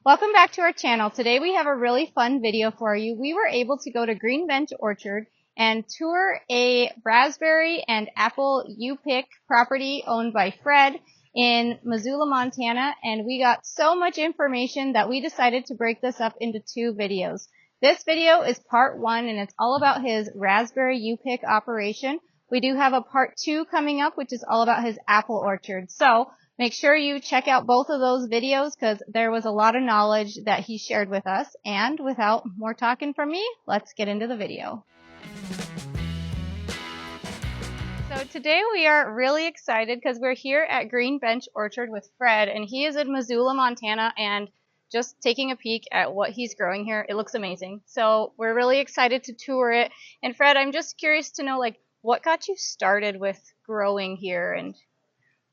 Welcome back to our channel. Today we have a really fun video for you. We were able to go to Greenbench Orchard and tour a raspberry and apple U-pick property owned by Fred in Missoula, Montana, and we got so much information that we decided to break this up into two videos. This video is part one, and it's all about his raspberry U-pick operation. We do have a part two coming up, which is all about his apple orchard. So make sure you check out both of those videos because there was a lot of knowledge that he shared with us. And without more talking from me, let's get into the video. So today we are really excited because we're here at Greenbench Orchard with Fred, and he is in Missoula, Montana, and just taking a peek at what he's growing here. It looks amazing. So we're really excited to tour it. And Fred, I'm just curious to know, like, what got you started with growing here and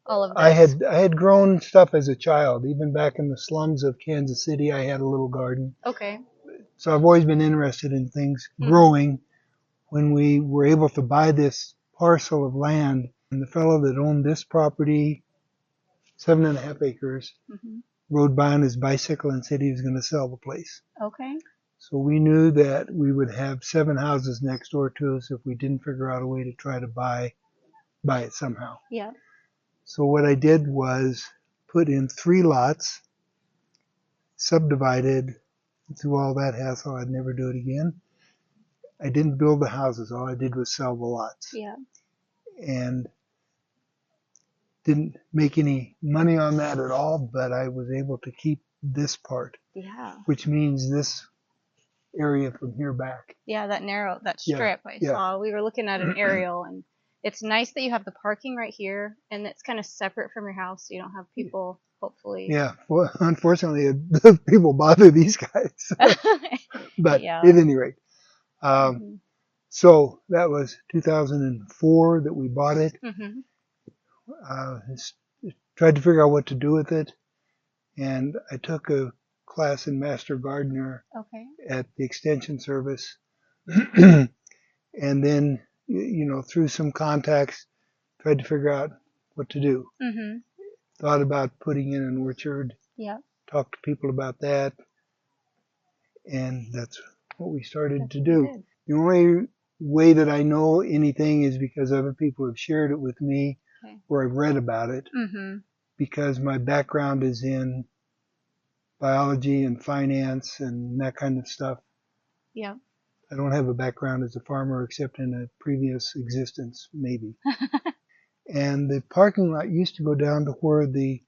all of this? I had grown stuff as a child. Even back in the slums of Kansas City, I had a little garden. Okay. So I've always been interested in things growing. When we were able to buy this parcel of land, and the fellow that owned this property, 7.5 acres, rode by on his bicycle and said he was going to sell the place. Okay. So we knew that we would have 7 houses next door to us if we didn't figure out a way to try to buy it somehow. Yeah. So what I did was put in 3 lots, subdivided. Through all that hassle, I'd never do it again. I didn't build the houses. All I did was sell the lots. Yeah. And didn't make any money on that at all, but I was able to keep this part. Yeah. Which means this area from here back. Yeah, that strip I saw. We were looking at an aerial, and it's nice that you have the parking right here, and it's kind of separate from your house, so you don't have people, hopefully. Yeah, well, unfortunately, people bother these guys. But yeah. at any rate, so that was 2004 that we bought it. Tried to figure out what to do with it, and I took a class in Master Gardener at the Extension Service, and then, you know, through some contacts, tried to figure out what to do. Thought about putting in an orchard. Yeah. Talked to people about that, and that's what we started to do. The only way that I know anything is because other people have shared it with me, or I've read about it, because my background is in biology and finance and that kind of stuff. Yeah. I don't have a background as a farmer except in a previous existence, maybe. And the parking lot used to go down to where the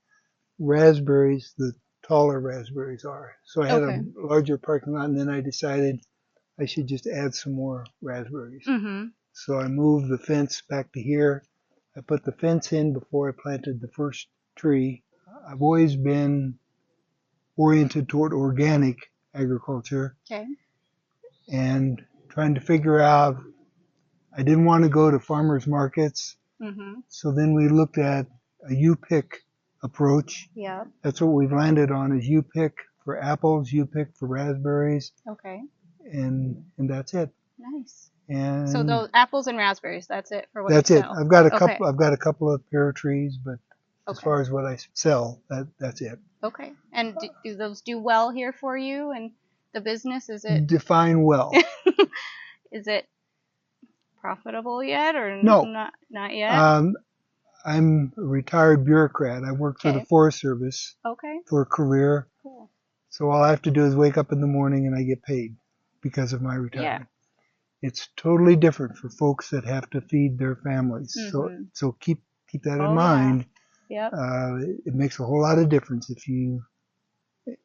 raspberries, the taller raspberries are. So I had a larger parking lot, and then I decided I should just add some more raspberries. So I moved the fence back to here. I put the fence in before I planted the first tree. I've always been oriented toward organic agriculture. And trying to figure out, I didn't want to go to farmers markets. So then we looked at a U-pick approach. Yeah. That's what we've landed on, is U-pick for apples, U-pick for raspberries. Okay. And that's it. Nice. And so those apples and raspberries, that's it for what that's you it. sell? I've got a couple of pear trees, but as far as what I sell, that's it. Okay. And do those do well here for you and the business? Is it define well? Is it profitable yet, or no? Not yet. I'm a retired bureaucrat. I work for the Forest Service for a career. Cool. So all I have to do is wake up in the morning and I get paid because of my retirement. It's totally different for folks that have to feed their families. So keep that in mind. Yeah. It makes a whole lot of difference if you.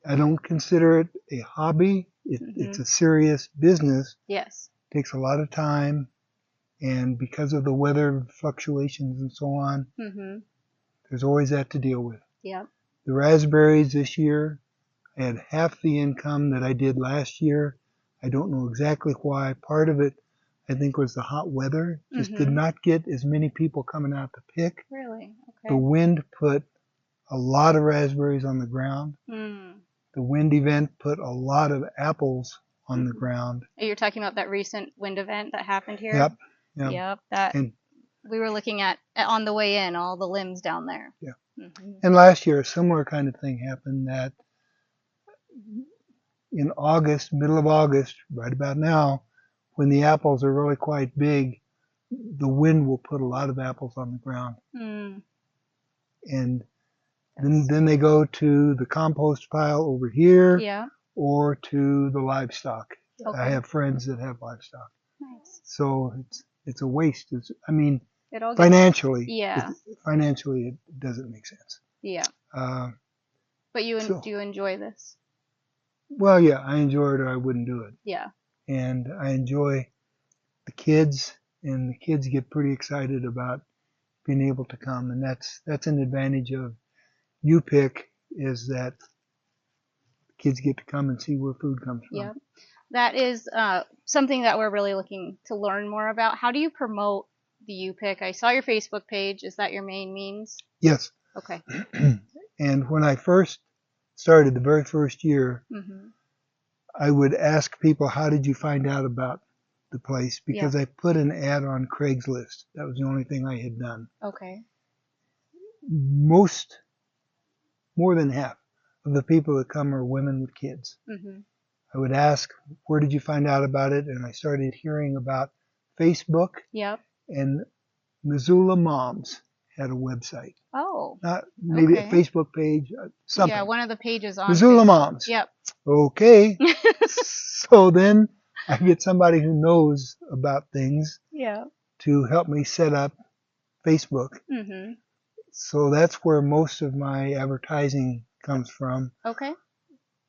I don't consider it a hobby. It's a serious business. Yes. It takes a lot of time, and because of the weather fluctuations and so on, there's always that to deal with. Yeah. The raspberries this year, I had half the income that I did last year. I don't know exactly why. Part of it, I think, was the hot weather. Just did not get as many people coming out to pick. Really? Okay. The wind put a lot of raspberries on the ground. The wind event put a lot of apples on the ground. You're talking about that recent wind event that happened here? Yep. That we were looking at on the way in, all the limbs down there. Yeah. And last year, a similar kind of thing happened, that in August, middle of August, right about now, when the apples are really quite big, the wind will put a lot of apples on the ground. Mm. And then they go to the compost pile over here Yeah. or to the livestock. Okay. I have friends that have livestock. Nice. So it's a waste. I mean, It all gets, financially, yeah. Financially it doesn't make sense. Yeah. Uh, But so, do you enjoy this? well, yeah, I enjoy it or I wouldn't do it. Yeah. And I enjoy the kids, and the kids get pretty excited about being able to come, and that's an advantage of UPIC, is that kids get to come and see where food comes from. Yeah. That is something that we're really looking to learn more about. How do you promote the UPIC? I saw your Facebook page. Is that your main means? Yes. Okay. And when I first started, the very first year, Mm-hmm. I would ask people, how did you find out about the place? Because I put an ad on Craigslist. That was the only thing I had done. Okay. More than half of the people that come are women with kids. Mm-hmm. I would ask, where did you find out about it? And I started hearing about Facebook. Yep. And Missoula Moms had a website. Oh. Not maybe okay. a Facebook page, something. Yeah, one of the pages on Missoula Facebook. Moms. Yep. Okay. So then I get somebody who knows about things Yeah. to help me set up Facebook. Mm-hmm. So that's where most of my advertising comes from. Okay.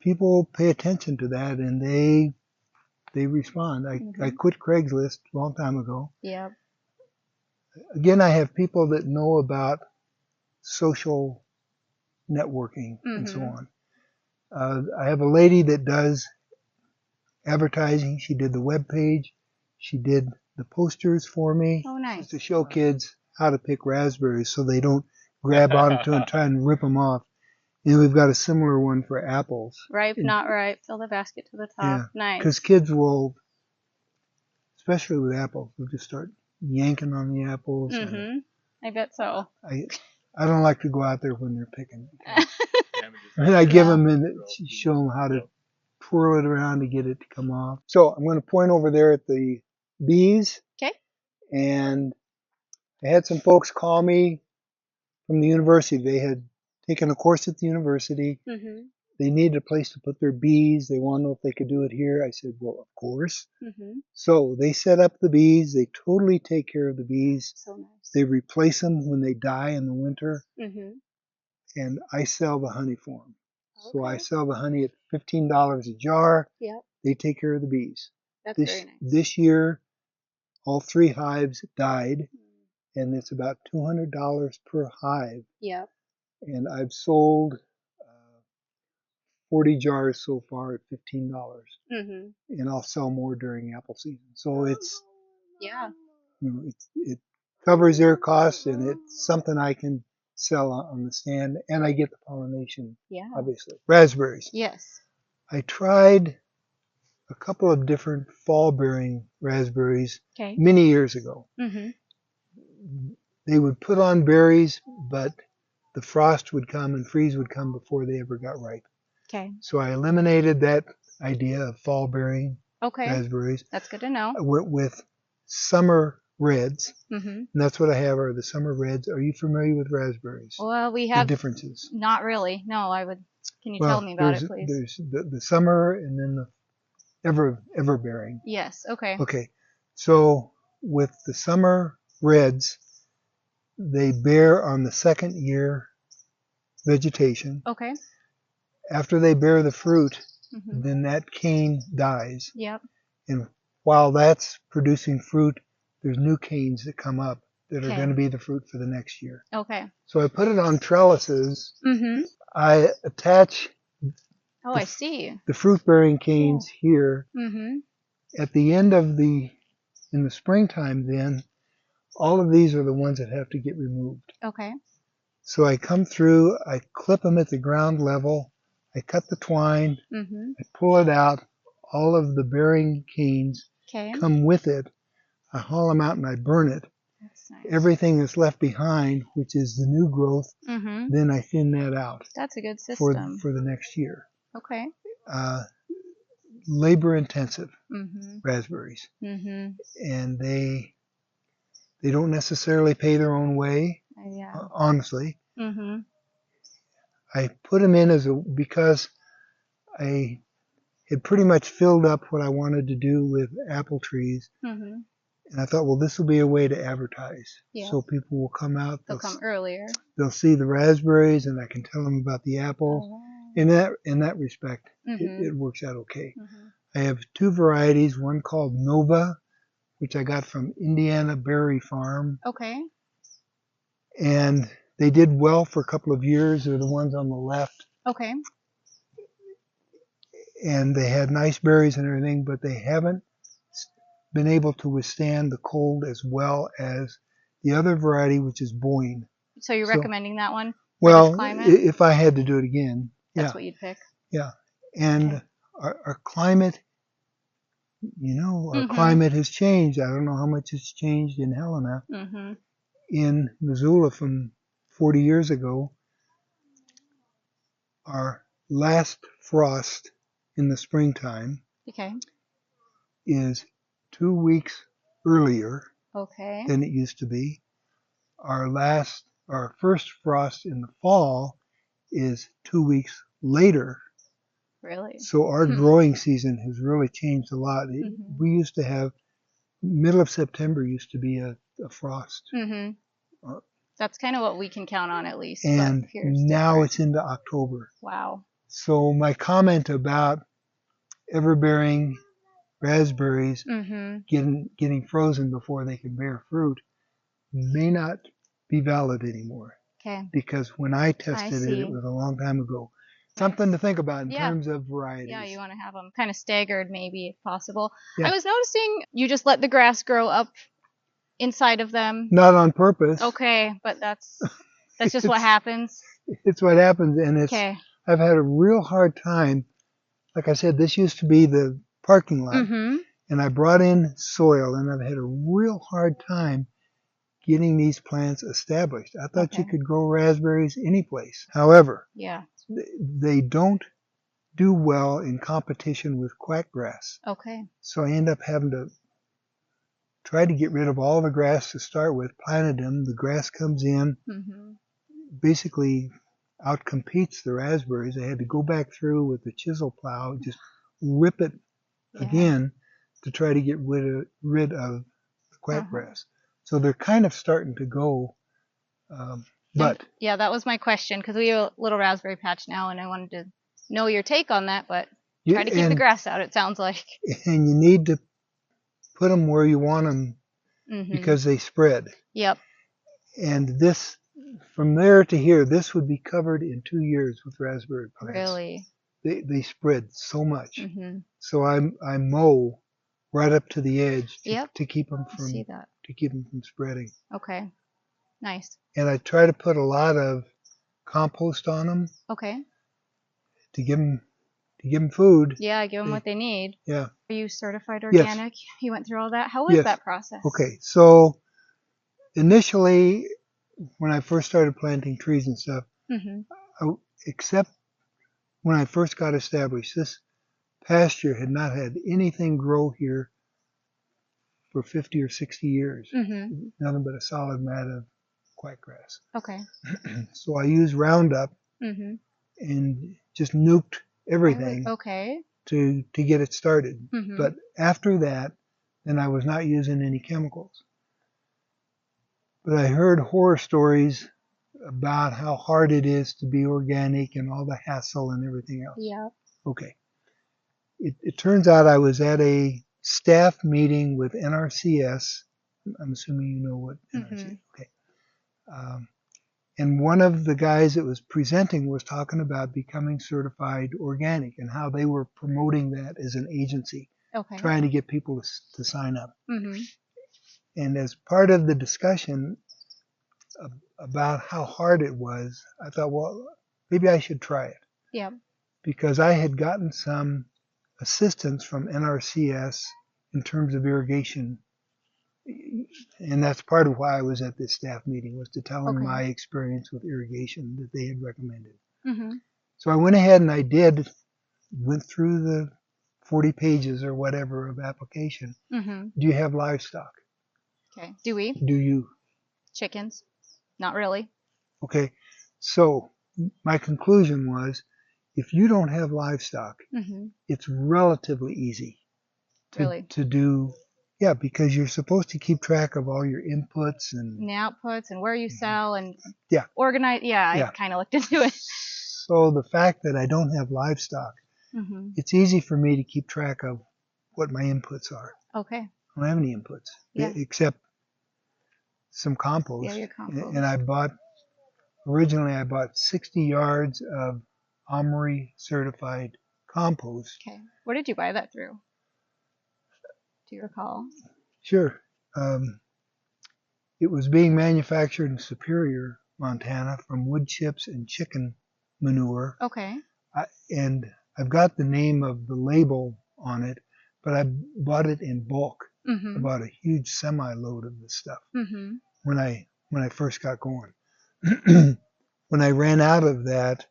People pay attention to that and they respond. I quit Craigslist a long time ago. Yeah. Again, I have people that know about social networking and so on. I have a lady that does advertising. She did the web page. She did the posters for me. Oh, nice. Just to show kids how to pick raspberries so they don't grab onto and try and rip them off. And we've got a similar one for apples. Ripe, not ripe. Fill the basket to the top. Yeah. Nice. Because kids will, especially with apples, they'll just start yanking on the apples. Mm-hmm. I bet so. I don't like to go out there when they're picking. And I give them and show them how to twirl it around to get it to come off. So I'm going to point over there at the bees. Okay. And I had some folks call me from the university. They had taken a course at the university. Mm-hmm. They needed a place to put their bees. They wanted to know if they could do it here. I said, well, of course. Mm-hmm. So they set up the bees. They totally take care of the bees. So nice. They replace them when they die in the winter. Mm-hmm. And I sell the honey for them. Okay. So I sell the honey at $15 a jar. Yep. They take care of the bees. That's very nice. This year, all 3 hives died, and it's about $200 per hive. Yep. And I've sold 40 jars so far at $15. Mm-hmm. And I'll sell more during apple season. So it's, it covers their costs, and it's something I can sell on the stand, and I get the pollination, obviously. Raspberries. Yes. I tried a couple of different fall-bearing raspberries many years ago. Mm-hmm. They would put on berries, but the frost would come and freeze would come before they ever got ripe. Okay. So I eliminated that idea of fall-bearing raspberries. That's good to know. I went with summer reds. Mm-hmm. And that's what I have are the summer reds. Are you familiar with raspberries? Well, we have the differences. Not really. No, I would. Can you tell me about it, please? There's the summer and then the everbearing. Yes. Okay. Okay. So with the summer reds, they bear on the second year vegetation. Okay. After they bear the fruit, then that cane dies. Yep. And while that's producing fruit, there's new canes that come up that are going to be the fruit for the next year. Okay. So I put it on trellises. Mm-hmm. I attach I see. the fruit-bearing canes here. Mm-hmm. At the end of in the springtime then, all of these are the ones that have to get removed. Okay. So I come through, I clip them at the ground level, I cut the twine, I pull it out, all of the bearing canes come with it, I haul them out and I burn it. That's nice. Everything that's left behind, which is the new growth, then I thin that out. That's a good system. For the next year. Okay. labor-intensive Mm-hmm. raspberries, Mm-hmm. and they don't necessarily pay their own way. Yeah. Honestly, Mm-hmm. I put them in because I had pretty much filled up what I wanted to do with apple trees, Mm-hmm. and I thought, well, this will be a way to advertise. Yeah. So people will come out, They'll come earlier. they'll see the raspberries, and I can tell them about the apples. Oh. In that respect, Mm-hmm. it works out okay. Mm-hmm. I have two varieties, one called Nova, which I got from Indiana Berry Farm, Okay. and they did well for a couple of years. They're the ones on the left, Okay. and they had nice berries and everything, but they haven't been able to withstand the cold as well as the other variety, which is Boyne. So you're recommending that one for this Well, climate? if I had to do it again, That's what you'd pick? Yeah. And Okay. our climate, our Mm-hmm. climate has changed. I don't know how much it's changed in Helena. Mm-hmm. In Missoula from 40 years ago, our last frost in the springtime Okay. is 2 weeks earlier Okay. than it used to be. Our first frost in the fall is 2 weeks later. Really? So our growing season has really changed a lot. Mm-hmm. We used to have, middle of September used to be a frost. Mm-hmm. That's kind of what we can count on at least. And now it's into October. Wow. So my comment about ever-bearing raspberries Mm-hmm. getting frozen before they can bear fruit may not be valid anymore. Okay. Because when I tested it was a long time ago. Something to think about in terms of varieties. Yeah, you want to have them kind of staggered maybe if possible. Yeah. I was noticing you just let the grass grow up inside of them. Not on purpose. Okay, but that's just what happens. It's what happens, and Okay. I've had a real hard time. Like I said, this used to be the parking lot, Mm-hmm. and I brought in soil, and I've had a real hard time getting these plants established. I thought you could grow raspberries any place. However, they don't do well in competition with quackgrass. Okay. So I end up having to try to get rid of all the grass to start with, planted them. The grass comes in, basically outcompetes the raspberries. I had to go back through with the chisel plow, just rip it again to try to get rid of the quackgrass. So they're kind of starting to go, but... Yeah, that was my question, because we have a little raspberry patch now, and I wanted to know your take on that, but try to keep the grass out, it sounds like. And you need to put them where you want them because they spread. Yep. And this, from there to here, this would be covered in 2 years with raspberry plants. Really? They spread so much. So I mow right up to the edge to keep them from spreading. Okay. Nice. And I try to put a lot of compost on them. Okay. To give them food. Yeah, give them what they need. Yeah. Are you certified organic? Yes. You went through all that? How was that process? Okay, so initially, when I first started planting trees and stuff, except when I first got established, this pasture had not had anything grow here for 50 or 60 years. Nothing but a solid mat of quackgrass. Okay. So I used Roundup and just nuked everything to get it started. But after that, then I was not using any chemicals. But I heard horror stories about how hard it is to be organic and all the hassle and everything else. Yeah. Okay. It turns out I was at a staff meeting with NRCS. I'm assuming you know what NRCS is. Okay. And one of the guys that was presenting was talking about becoming certified organic and how they were promoting that as an agency, trying to get people to sign up. And as part of the discussion about how hard it was, I thought, well, maybe I should try it. Yeah. Because I had gotten some assistance from NRCS in terms of irrigation. And that's part of why I was at this staff meeting, was to tell them my experience with irrigation that they had recommended. So I went ahead and I did went through the 40 pages or whatever of application. Mm-hmm. Do you have livestock? Okay. Do we? Do you? Chickens? Not really. Okay. So my conclusion was, if you don't have livestock, Mm-hmm. it's relatively easy Really? to do. Yeah, because you're supposed to keep track of all your inputs and And the outputs and where you sell and yeah, organize. Yeah, I kind of looked into it. So the fact that I don't have livestock, Mm-hmm. it's easy for me to keep track of what my inputs are. Okay. I don't have any inputs except some compost. Yeah, your compost. And originally I bought 60 yards of Omri certified compost. Okay. Where did you buy that through? Do you recall? Sure. It was being manufactured in Superior, Montana, from wood chips and chicken manure. Okay. And I've got the name of the label on it, but I bought it in bulk. Mm-hmm. I bought a huge semi-load of this stuff Mm-hmm. when I first got going. When I ran out of that,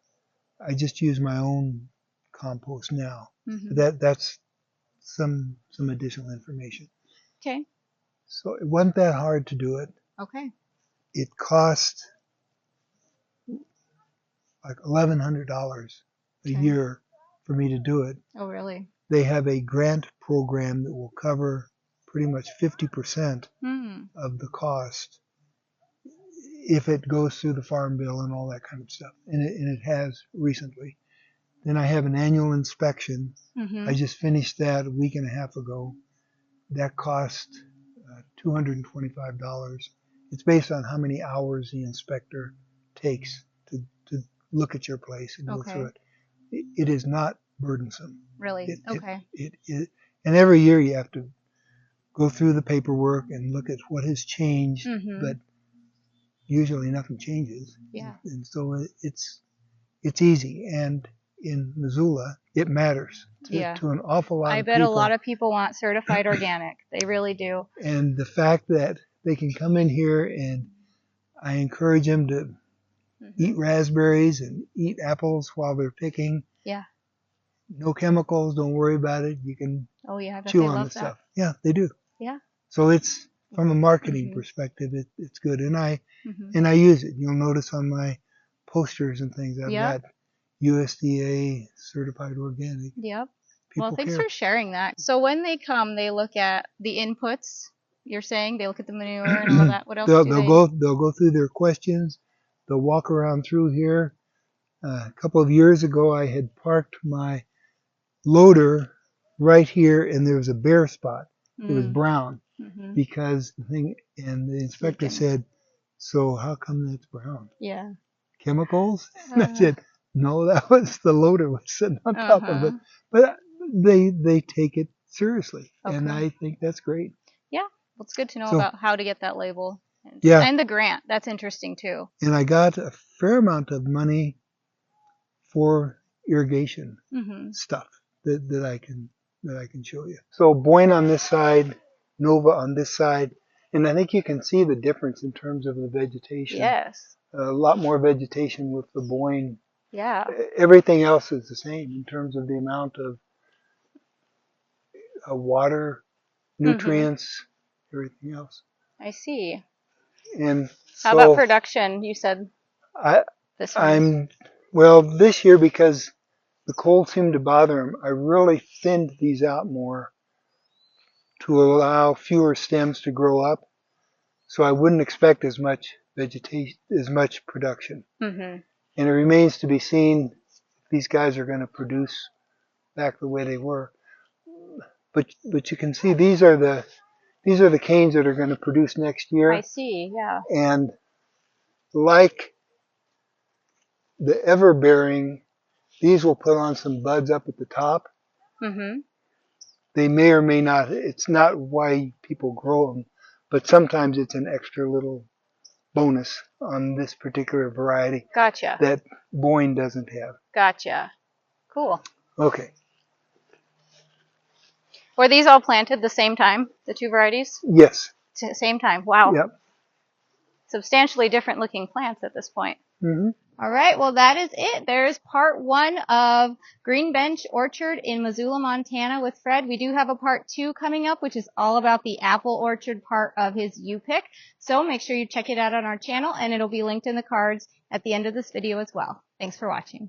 I just use my own compost now. Mm-hmm. That's some additional information. Okay. So it wasn't that hard to do it. Okay. It cost like $1,100 a year for me to do it. Oh, really? They have a grant program that will cover pretty much 50% of the cost if it goes through the farm bill and all that kind of stuff. And it has recently. Then I have an annual inspection. Mm-hmm. I just finished that a week and a half ago. That cost $225. It's based on how many hours the inspector takes to look at your place and go through it. It is not burdensome. Really? And every year you have to go through the paperwork and look at what has changed, but usually nothing changes. Yeah. And so it's easy. And in Missoula, it matters to an awful lot of people. I bet a lot of people want certified organic. They really do. And the fact that they can come in here and I encourage them to eat raspberries and eat apples while they're picking. Yeah. No chemicals. Don't worry about it. You can I bet chew they on love the stuff. Yeah, they do. Yeah. So it's from a marketing perspective, it's good. And I use it. You'll notice on my posters and things I've got USDA certified organic. Yep. People Well, thanks care. for sharing that. So when they come, they look at the inputs. You're saying they look at the manure and all that. What else they'll go through their questions. They'll walk around through here. A couple of years ago, I had parked my loader right here, and there was a bare spot. It was brown because the inspector said, "So how come that's brown? Yeah. Chemicals?" And I said, "No, that was the loader was sitting on top of it." But they take it seriously, and I think that's great. Yeah, well, it's good to know about how to get that label. Yeah. And the grant. That's interesting too. And I got a fair amount of money for irrigation stuff that I can show you. So Boyne on this side, Nova on this side, and I think you can see the difference in terms of the vegetation. Yes. A lot more vegetation with the Boyne. Yeah. Everything else is the same in terms of the amount of water, nutrients, everything else. I see. And how about production? You said this one. This year, because the cold seemed to bother them, I really thinned these out more to allow fewer stems to grow up, so I wouldn't expect as much vegetation, as much production. And it remains to be seen if these guys are going to produce back the way they were. But you can see these are the canes that are going to produce next year. I see, yeah. And like the everbearing, these will put on some buds up at the top. They may or may not. It's not why people grow them, but sometimes it's an extra little bonus on this particular variety. Gotcha. That Boyne doesn't have. Gotcha. Cool. Okay. Were these all planted the same time, the two varieties? Yes. Same time. Wow. Yep. Substantially different looking plants at this point. All right, well, that is it. There's part 1 of Greenbench Orchard in Missoula, Montana with Fred. We do have a part 2 coming up, which is all about the apple orchard part of his U-pick. So make sure you check it out on our channel, and it'll be linked in the cards at the end of this video as well. Thanks for watching.